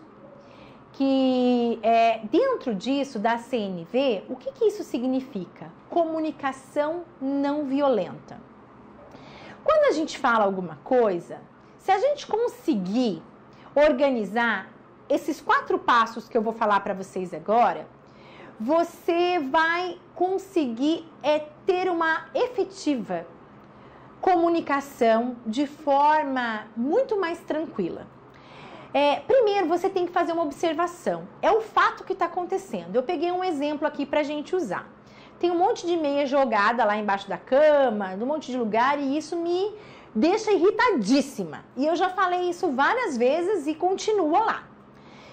Speaker 1: que dentro disso, da CNV, o que isso significa? Comunicação não violenta. Quando a gente fala alguma coisa, se a gente conseguir organizar esses 4 passos que eu vou falar para vocês agora, você vai conseguir ter uma efetiva comunicação de forma muito mais tranquila. Primeiro, você tem que fazer uma observação. É o fato que está acontecendo. Eu peguei um exemplo aqui para a gente usar. Tem um monte de meia jogada lá embaixo da cama, um monte de lugar, e isso me deixa irritadíssima. E eu já falei isso várias vezes e continua lá.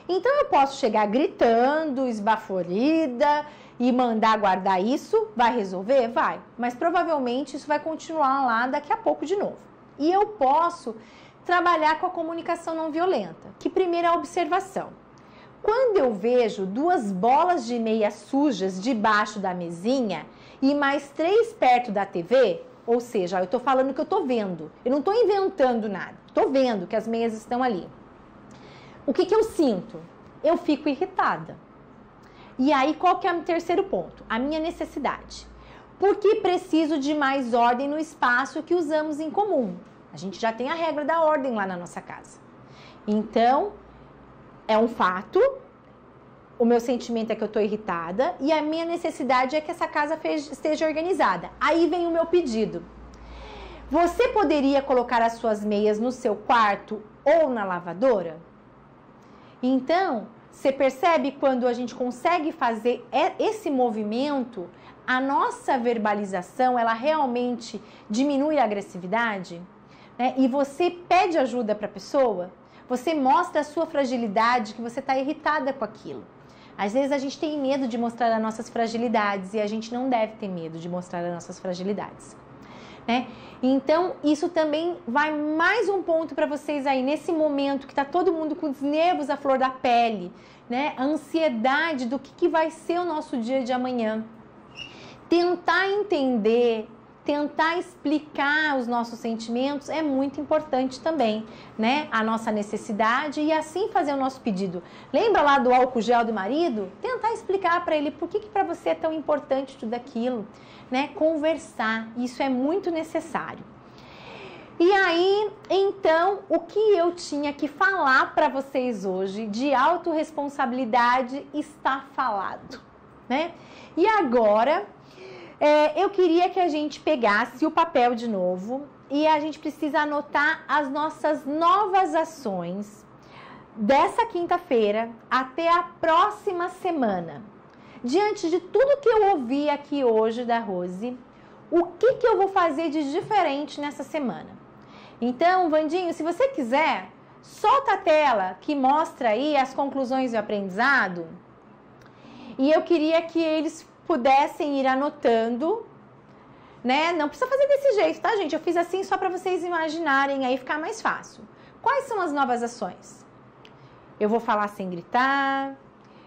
Speaker 1: Então, eu posso chegar gritando, esbaforida e mandar guardar isso. Vai resolver? Vai. Mas provavelmente isso vai continuar lá daqui a pouco de novo. E eu posso trabalhar com a comunicação não violenta, que primeiro é a observação. Quando eu vejo 2 bolas de meia sujas debaixo da mesinha e mais 3 perto da TV, ou seja, eu estou falando que eu estou vendo. Eu não estou inventando nada. Estou vendo que as meias estão ali. O que eu sinto? Eu fico irritada. E aí, qual que é o terceiro ponto? A minha necessidade. Porque preciso de mais ordem no espaço que usamos em comum. A gente já tem a regra da ordem lá na nossa casa. Então, é um fato, o meu sentimento é que eu estou irritada e a minha necessidade é que essa casa esteja organizada. Aí vem o meu pedido. Você poderia colocar as suas meias no seu quarto ou na lavadora? Então, você percebe quando a gente consegue fazer esse movimento, a nossa verbalização, ela realmente diminui a agressividade, né? E você pede ajuda para a pessoa, você mostra a sua fragilidade, que você está irritada com aquilo. Às vezes a gente tem medo de mostrar as nossas fragilidades e a gente não deve ter medo de mostrar as nossas fragilidades, né? Então, isso também vai mais um ponto para vocês aí, nesse momento que está todo mundo com os nervos à flor da pele, né? A ansiedade do que vai ser o nosso dia de amanhã. Tentar entender, tentar explicar os nossos sentimentos é muito importante também, né? A nossa necessidade e assim fazer o nosso pedido. Lembra lá do álcool gel do marido? Tentar explicar para ele por que para você é tão importante tudo aquilo, né? Conversar, isso é muito necessário. E aí, então, o que eu tinha que falar para vocês hoje de autorresponsabilidade está falado, né? E agora, eu queria que a gente pegasse o papel de novo e a gente precisa anotar as nossas novas ações dessa quinta-feira até a próxima semana. Diante de tudo que eu ouvi aqui hoje da Rose, o que eu vou fazer de diferente nessa semana? Então, Vandinho, se você quiser, solta a tela que mostra aí as conclusões do aprendizado. E eu queria que eles pudessem ir anotando, né? Não precisa fazer desse jeito, tá, gente? Eu fiz assim só para vocês imaginarem aí ficar mais fácil. Quais são as novas ações? Eu vou falar sem gritar,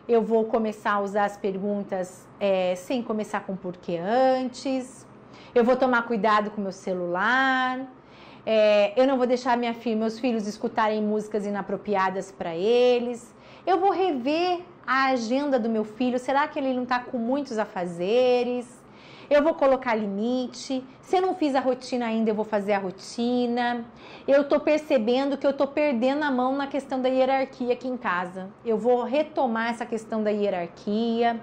Speaker 1: eu vou começar a usar as perguntas sem começar com porquê antes, eu vou tomar cuidado com o meu celular, eu não vou deixar meus filhos escutarem músicas inapropriadas para eles, eu vou rever a agenda do meu filho, será que ele não está com muitos afazeres? Eu vou colocar limite, se eu não fiz a rotina ainda, eu vou fazer a rotina. Eu estou percebendo que eu estou perdendo a mão na questão da hierarquia aqui em casa. Eu vou retomar essa questão da hierarquia.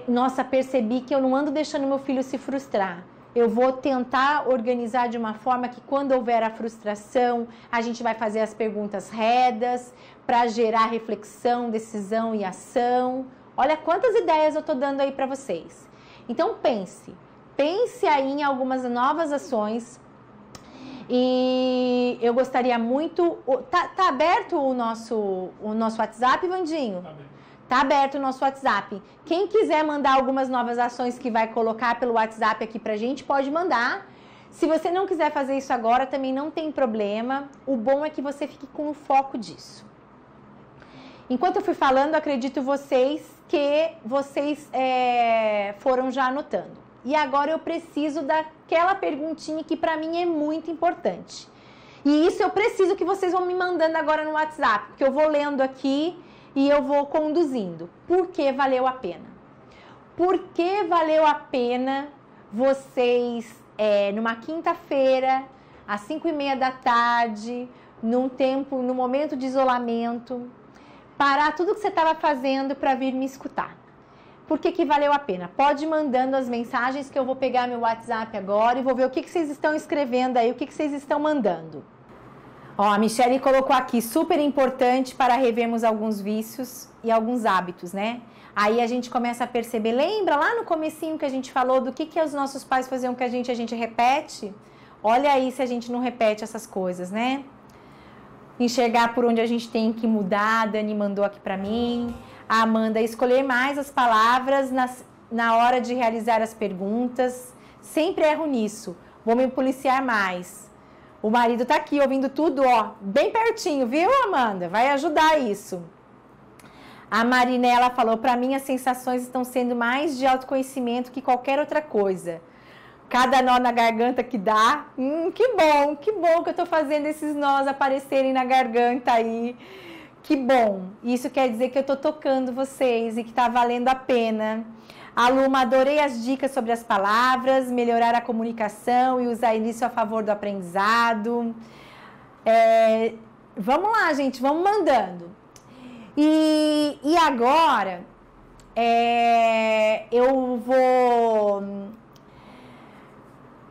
Speaker 1: Nossa, percebi que eu não ando deixando meu filho se frustrar. Eu vou tentar organizar de uma forma que quando houver a frustração, a gente vai fazer as perguntas redas para gerar reflexão, decisão e ação. Olha quantas ideias eu estou dando aí para vocês. Então pense aí em algumas novas ações e eu gostaria muito... Tá aberto o nosso WhatsApp, Vandinho?
Speaker 2: Tá bem.
Speaker 1: Tá aberto o nosso WhatsApp. Quem quiser mandar algumas novas ações que vai colocar pelo WhatsApp aqui pra gente, pode mandar. Se você não quiser fazer isso agora, também não tem problema. O bom é que você fique com o foco disso. Enquanto eu fui falando, acredito que vocês foram já anotando. E agora eu preciso daquela perguntinha que para mim é muito importante. E isso eu preciso que vocês vão me mandando agora no WhatsApp, porque eu vou lendo aqui e eu vou conduzindo. Por que valeu a pena? Por que valeu a pena vocês, numa quinta-feira, às 5:30 da tarde, no momento de isolamento, parar tudo que você estava fazendo para vir me escutar? Por que valeu a pena? Pode ir mandando as mensagens que eu vou pegar meu WhatsApp agora e vou ver o que vocês estão escrevendo aí, o que vocês estão mandando. Ó, a Michele colocou aqui, super importante para revermos alguns vícios e alguns hábitos, né? Aí a gente começa a perceber, lembra lá no comecinho que a gente falou do que os nossos pais faziam com a gente repete? Olha aí se a gente não repete essas coisas, né? Enxergar por onde a gente tem que mudar, a Dani mandou aqui pra mim. A Amanda, escolher mais as palavras na hora de realizar as perguntas. Sempre erro nisso, vou me policiar mais. O marido tá aqui ouvindo tudo, ó, bem pertinho, viu, Amanda? Vai ajudar isso. A Marinela falou, pra mim as sensações estão sendo mais de autoconhecimento que qualquer outra coisa. Cada nó na garganta que dá, que bom que eu tô fazendo esses nós aparecerem na garganta aí. Que bom, isso quer dizer que eu tô tocando vocês e que tá valendo a pena. Aluma, adorei as dicas sobre as palavras, melhorar a comunicação e usar isso a favor do aprendizado. Vamos lá, gente, vamos mandando. E agora, eu vou...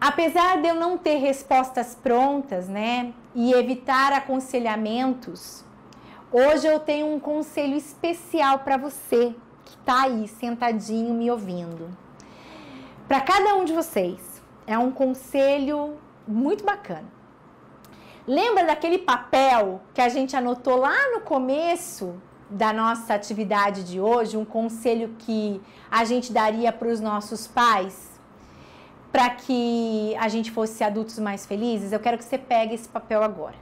Speaker 1: Apesar de eu não ter respostas prontas, né, e evitar aconselhamentos, hoje eu tenho um conselho especial para você que está aí sentadinho me ouvindo. Para cada um de vocês, é um conselho muito bacana. Lembra daquele papel que a gente anotou lá no começo da nossa atividade de hoje, um conselho que a gente daria para os nossos pais? Para que a gente fosse adultos mais felizes, eu quero que você pegue esse papel agora.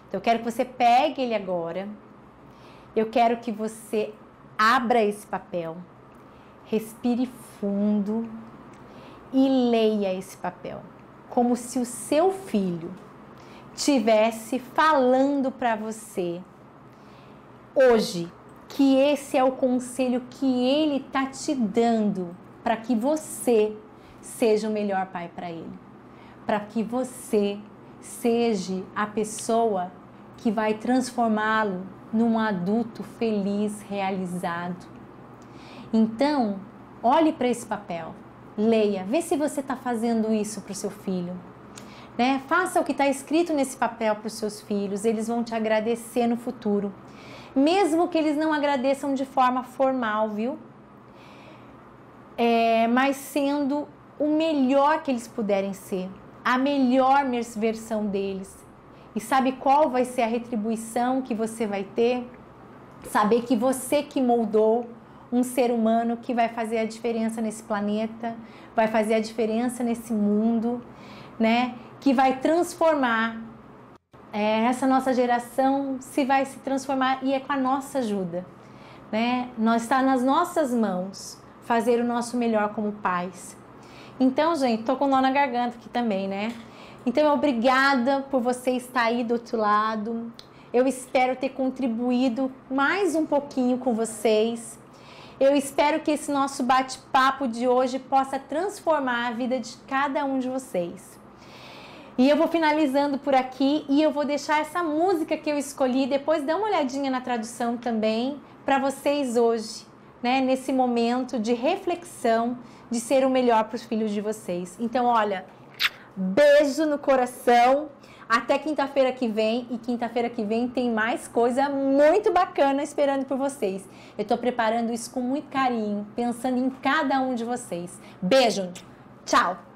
Speaker 1: Então, eu quero que você pegue ele agora. Eu quero que você abra esse papel, respire fundo e leia esse papel, como se o seu filho estivesse falando para você hoje, que esse é o conselho que ele está te dando para que você seja o melhor pai para ele, para que você seja a pessoa que vai transformá-lo num adulto feliz, realizado. Então, olhe para esse papel, leia, vê se você está fazendo isso para o seu filho. Né? Faça o que está escrito nesse papel para os seus filhos, eles vão te agradecer no futuro. Mesmo que eles não agradeçam de forma formal, viu? Mas sendo o melhor que eles puderem ser, a melhor versão deles. E sabe qual vai ser a retribuição que você vai ter? Saber que você que moldou um ser humano que vai fazer a diferença nesse planeta, vai fazer a diferença nesse mundo, né? Que vai transformar, essa nossa geração vai se transformar e é com a nossa ajuda, né? Está nas nossas mãos fazer o nosso melhor como pais. Então, gente, tô com nó na garganta aqui também, né? Então, obrigada por você estar aí do outro lado. Eu espero ter contribuído mais um pouquinho com vocês. Eu espero que esse nosso bate-papo de hoje possa transformar a vida de cada um de vocês. E eu vou finalizando por aqui e eu vou deixar essa música que eu escolhi, depois dá uma olhadinha na tradução também, para vocês hoje, né? Nesse momento de reflexão, de ser o melhor para os filhos de vocês. Então, olha, beijo no coração, até quinta-feira que vem, e quinta-feira que vem tem mais coisa muito bacana esperando por vocês. Eu estou preparando isso com muito carinho, pensando em cada um de vocês. Beijo, tchau!